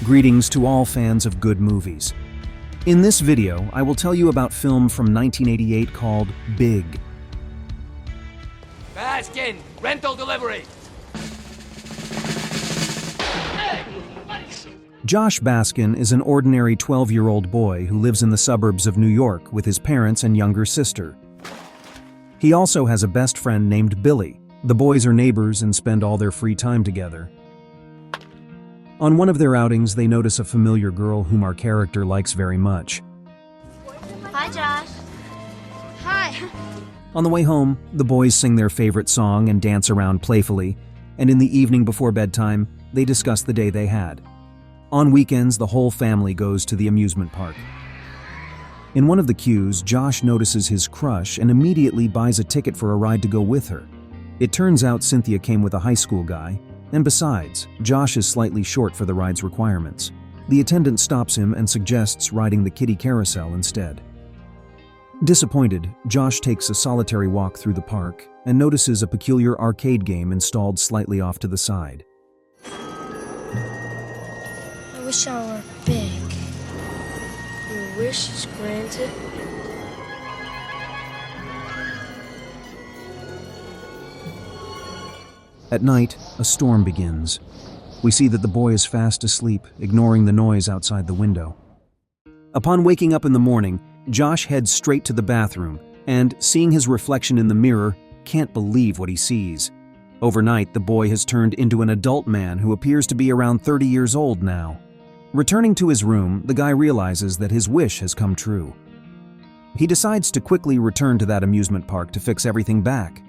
Greetings to all fans of good movies. In this video, I will tell you about film from 1988 called Big. Baskin, rental delivery. Josh Baskin is an ordinary 12-year-old boy who lives in the suburbs of New York with his parents and younger sister. He also has a best friend named Billy. The boys are neighbors and spend all their free time together. On one of their outings, they notice a familiar girl whom our character likes very much. Hi, Josh. Hi. On the way home, the boys sing their favorite song and dance around playfully, and in the evening before bedtime, they discuss the day they had. On weekends, the whole family goes to the amusement park. In one of the queues, Josh notices his crush and immediately buys a ticket for a ride to go with her. It turns out Cynthia came with a high school guy, and besides, Josh is slightly short for the ride's requirements. The attendant stops him and suggests riding the kiddie carousel instead. Disappointed, Josh takes a solitary walk through the park and notices a peculiar arcade game installed slightly off to the side. I wish I were big. Your wish is granted. At night, a storm begins. We see that the boy is fast asleep, ignoring the noise outside the window. Upon waking up in the morning, Josh heads straight to the bathroom and, seeing his reflection in the mirror, can't believe what he sees. Overnight, the boy has turned into an adult man who appears to be around 30 years old now. Returning to his room, the guy realizes that his wish has come true. He decides to quickly return to that amusement park to fix everything back.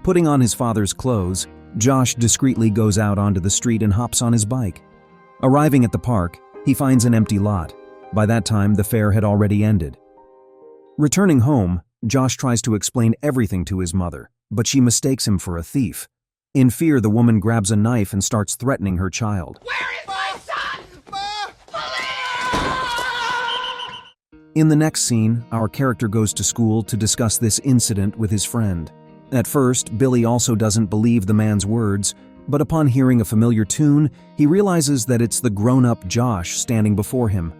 Putting on his father's clothes, Josh discreetly goes out onto the street and hops on his bike. Arriving at the park, he finds an empty lot. By that time, the fair had already ended. Returning home, Josh tries to explain everything to his mother, but she mistakes him for a thief. In fear, the woman grabs a knife and starts threatening her child. Where is my son? Police! In the next scene, our character goes to school to discuss this incident with his friend. At first, Billy also doesn't believe the man's words, but upon hearing a familiar tune, he realizes that it's the grown-up Josh standing before him.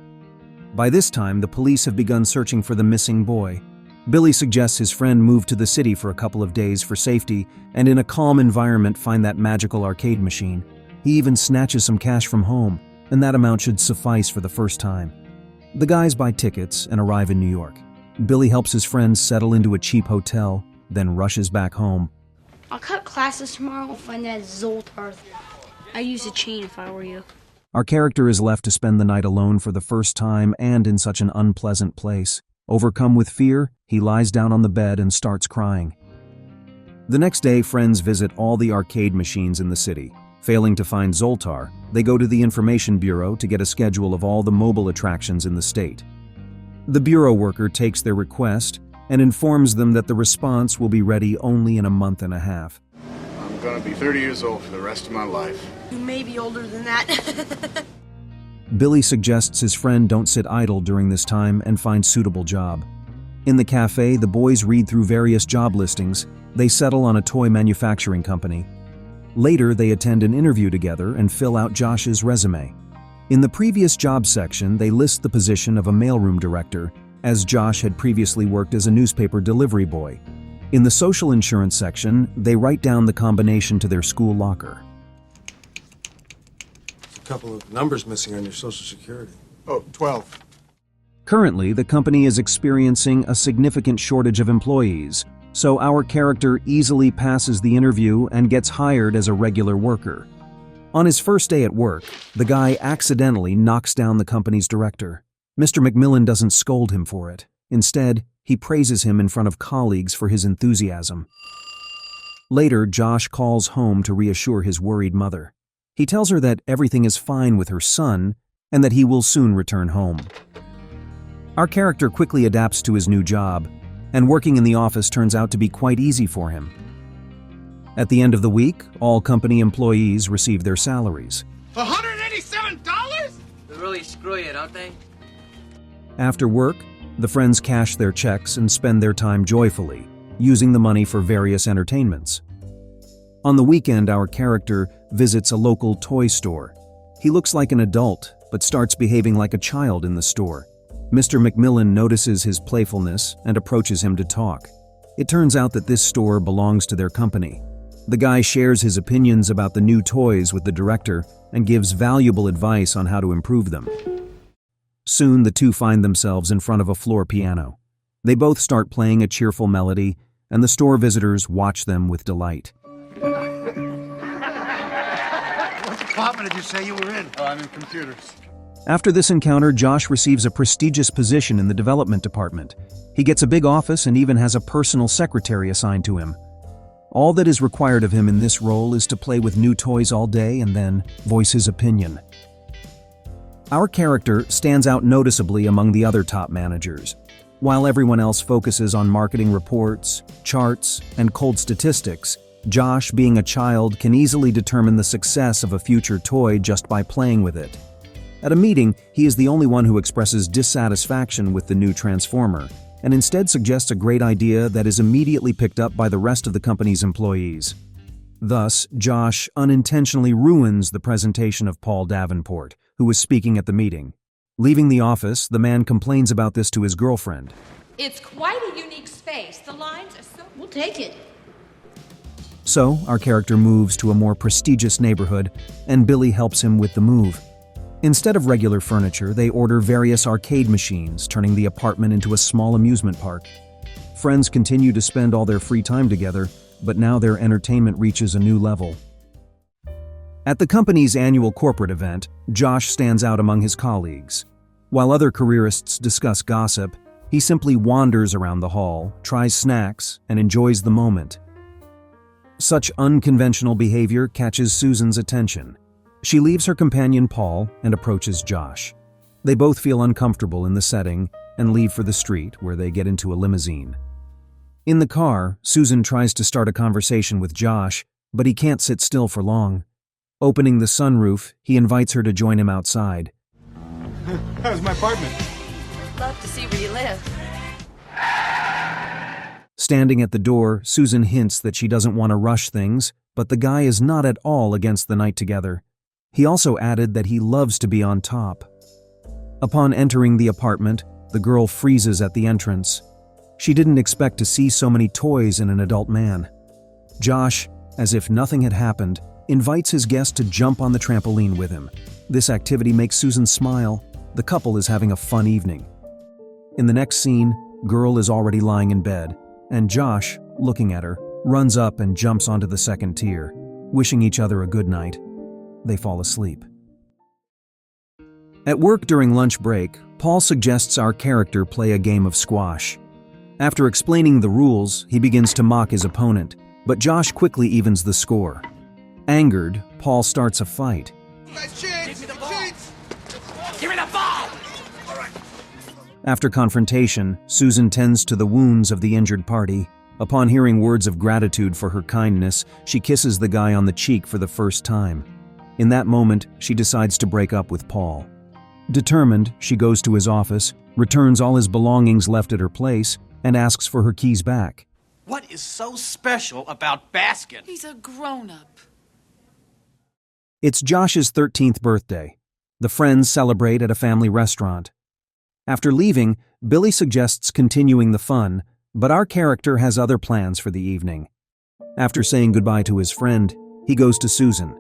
By this time, the police have begun searching for the missing boy. Billy suggests his friend move to the city for a couple of days for safety and in a calm environment find that magical arcade machine. He even snatches some cash from home, and that amount should suffice for the first time. The guys buy tickets and arrive in New York. Billy helps his friends settle into a cheap hotel, then rushes back home. I'll cut classes tomorrow and find that Zoltar. I'd use a chain if I were you. Our character is left to spend the night alone for the first time and in such an unpleasant place. Overcome with fear, he lies down on the bed and starts crying. The next day, friends visit all the arcade machines in the city. Failing to find Zoltar, they go to the information bureau to get a schedule of all the mobile attractions in the state. The bureau worker takes their request and informs them that the response will be ready only in a month and a half. I'm gonna be 30 years old for the rest of my life. You may be older than that. Billy suggests his friend don't sit idle during this time and find suitable job. In the cafe, the boys read through various job listings. They settle on a toy manufacturing company. Later, they attend an interview together and fill out Josh's resume. In the previous job section, they list the position of a mailroom director, as Josh had previously worked as a newspaper delivery boy. In the social insurance section, they write down the combination to their school locker. There's a couple of numbers missing on your Social Security. Oh, 12. Currently, the company is experiencing a significant shortage of employees, so our character easily passes the interview and gets hired as a regular worker. On his first day at work, the guy accidentally knocks down the company's director. Mr. McMillan doesn't scold him for it. Instead, he praises him in front of colleagues for his enthusiasm. Later, Josh calls home to reassure his worried mother. He tells her that everything is fine with her son and that he will soon return home. Our character quickly adapts to his new job, and working in the office turns out to be quite easy for him. At the end of the week, all company employees receive their salaries. $187? They really screw you, don't they? After work, the friends cash their checks and spend their time joyfully, using the money for various entertainments. On the weekend, our character visits a local toy store. He looks like an adult, but starts behaving like a child in the store. Mr. McMillan notices his playfulness and approaches him to talk. It turns out that this store belongs to their company. The guy shares his opinions about the new toys with the director and gives valuable advice on how to improve them. Soon, the two find themselves in front of a floor piano. They both start playing a cheerful melody, and the store visitors watch them with delight. What department did you say you were in? Oh, I'm in computers. After this encounter, Josh receives a prestigious position in the development department. He gets a big office and even has a personal secretary assigned to him. All that is required of him in this role is to play with new toys all day and then voice his opinion. Our character stands out noticeably among the other top managers. While everyone else focuses on marketing reports, charts, and cold statistics, Josh, being a child, can easily determine the success of a future toy just by playing with it. At a meeting, he is the only one who expresses dissatisfaction with the new Transformer, and instead suggests a great idea that is immediately picked up by the rest of the company's employees. Thus, Josh unintentionally ruins the presentation of Paul Davenport, who was speaking at the meeting. Leaving the office, the man complains about this to his girlfriend. It's quite a unique space. The lines are so... We'll take it. So, our character moves to a more prestigious neighborhood, and Billy helps him with the move. Instead of regular furniture, they order various arcade machines, turning the apartment into a small amusement park. Friends continue to spend all their free time together, but now their entertainment reaches a new level. At the company's annual corporate event, Josh stands out among his colleagues. While other careerists discuss gossip, he simply wanders around the hall, tries snacks, and enjoys the moment. Such unconventional behavior catches Susan's attention. She leaves her companion Paul and approaches Josh. They both feel uncomfortable in the setting and leave for the street, where they get into a limousine. In the car, Susan tries to start a conversation with Josh, but he can't sit still for long. Opening the sunroof, he invites her to join him outside. How's my apartment? Love to see where you live. Standing at the door, Susan hints that she doesn't want to rush things, but the guy is not at all against the night together. He also added that he loves to be on top. Upon entering the apartment, the girl freezes at the entrance. She didn't expect to see so many toys in an adult man. Josh, as if nothing had happened, invites his guest to jump on the trampoline with him. This activity makes Susan smile. The couple is having a fun evening. In the next scene, girl is already lying in bed, and Josh, looking at her, runs up and jumps onto the second tier, wishing each other a good night. They fall asleep. At work during lunch break, Paul suggests our character play a game of squash. After explaining the rules, he begins to mock his opponent, but Josh quickly evens the score. Angered, Paul starts a fight. Nice chance! Give me the ball! Give me the ball! After confrontation, Susan tends to the wounds of the injured party. Upon hearing words of gratitude for her kindness, she kisses the guy on the cheek for the first time. In that moment, she decides to break up with Paul. Determined, she goes to his office, returns all his belongings left at her place, and asks for her keys back. What is so special about Baskin? He's a grown-up. It's Josh's 13th birthday. The friends celebrate at a family restaurant. After leaving, Billy suggests continuing the fun, but our character has other plans for the evening. After saying goodbye to his friend, he goes to Susan.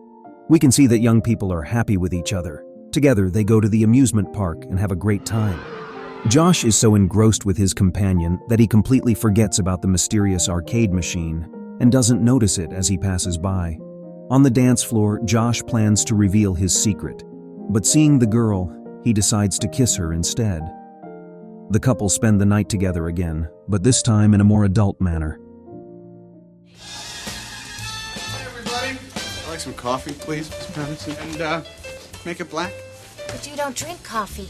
We can see that young people are happy with each other. Together, they go to the amusement park and have a great time. Josh is so engrossed with his companion that he completely forgets about the mysterious arcade machine and doesn't notice it as he passes by. On the dance floor, Josh plans to reveal his secret, but seeing the girl, he decides to kiss her instead. The couple spend the night together again, but this time in a more adult manner. Hey, everybody. I'd like some coffee, please, Miss Patterson. And, make it black. But you don't drink coffee.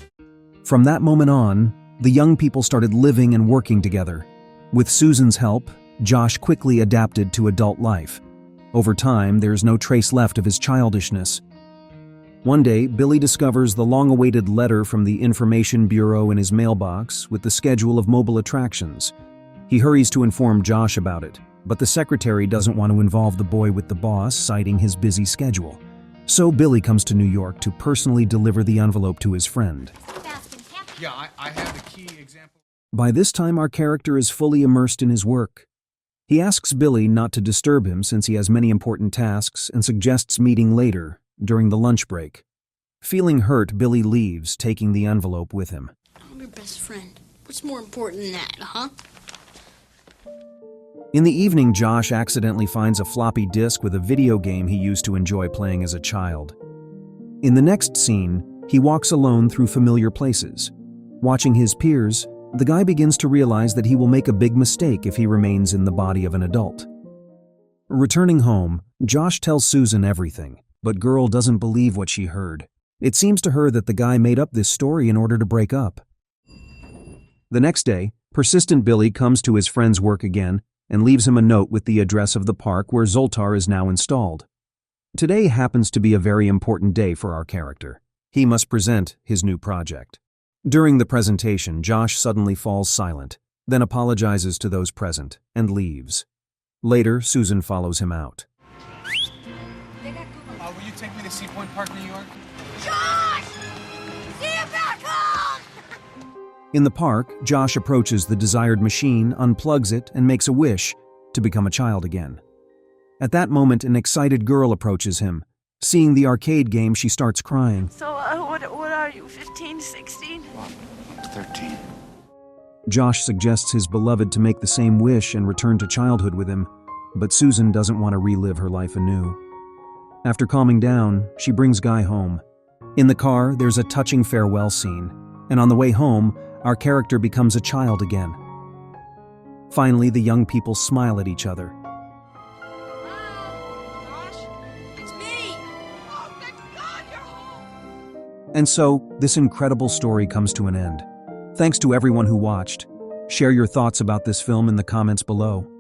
From that moment on, the young people started living and working together. With Susan's help, Josh quickly adapted to adult life. Over time, there's no trace left of his childishness. One day, Billy discovers the long-awaited letter from the Information Bureau in his mailbox with the schedule of mobile attractions. He hurries to inform Josh about it, but the secretary doesn't want to involve the boy with the boss, citing his busy schedule. So Billy comes to New York to personally deliver the envelope to his friend. Yeah, I have the key example. By this time, our character is fully immersed in his work. He asks Billy not to disturb him since he has many important tasks and suggests meeting later, during the lunch break. Feeling hurt, Billy leaves, taking the envelope with him. I'm your best friend. What's more important than that, huh? In the evening, Josh accidentally finds a floppy disk with a video game he used to enjoy playing as a child. In the next scene, he walks alone through familiar places. Watching his peers, the guy begins to realize that he will make a big mistake if he remains in the body of an adult. Returning home, Josh tells Susan everything, but girl doesn't believe what she heard. It seems to her that the guy made up this story in order to break up. The next day, persistent Billy comes to his friend's work again and leaves him a note with the address of the park where Zoltar is now installed. Today happens to be a very important day for our character. He must present his new project. During the presentation, Josh suddenly falls silent, then apologizes to those present and leaves. Later, Susan follows him out. Will you take me to Sea Point Park, New York? Josh! See you back home! In the park, Josh approaches the desired machine, unplugs it, and makes a wish to become a child again. At that moment, an excited girl approaches him. Seeing the arcade game, she starts crying. So, what are you, 15, 16? 13. Josh suggests his beloved to make the same wish and return to childhood with him, but Susan doesn't want to relive her life anew. After calming down, she brings Guy home. In the car, there's a touching farewell scene, and on the way home, our character becomes a child again. Finally, the young people smile at each other. Josh, it's me! Oh, thank God you're home! And so, this incredible story comes to an end. Thanks to everyone who watched. Share your thoughts about this film in the comments below.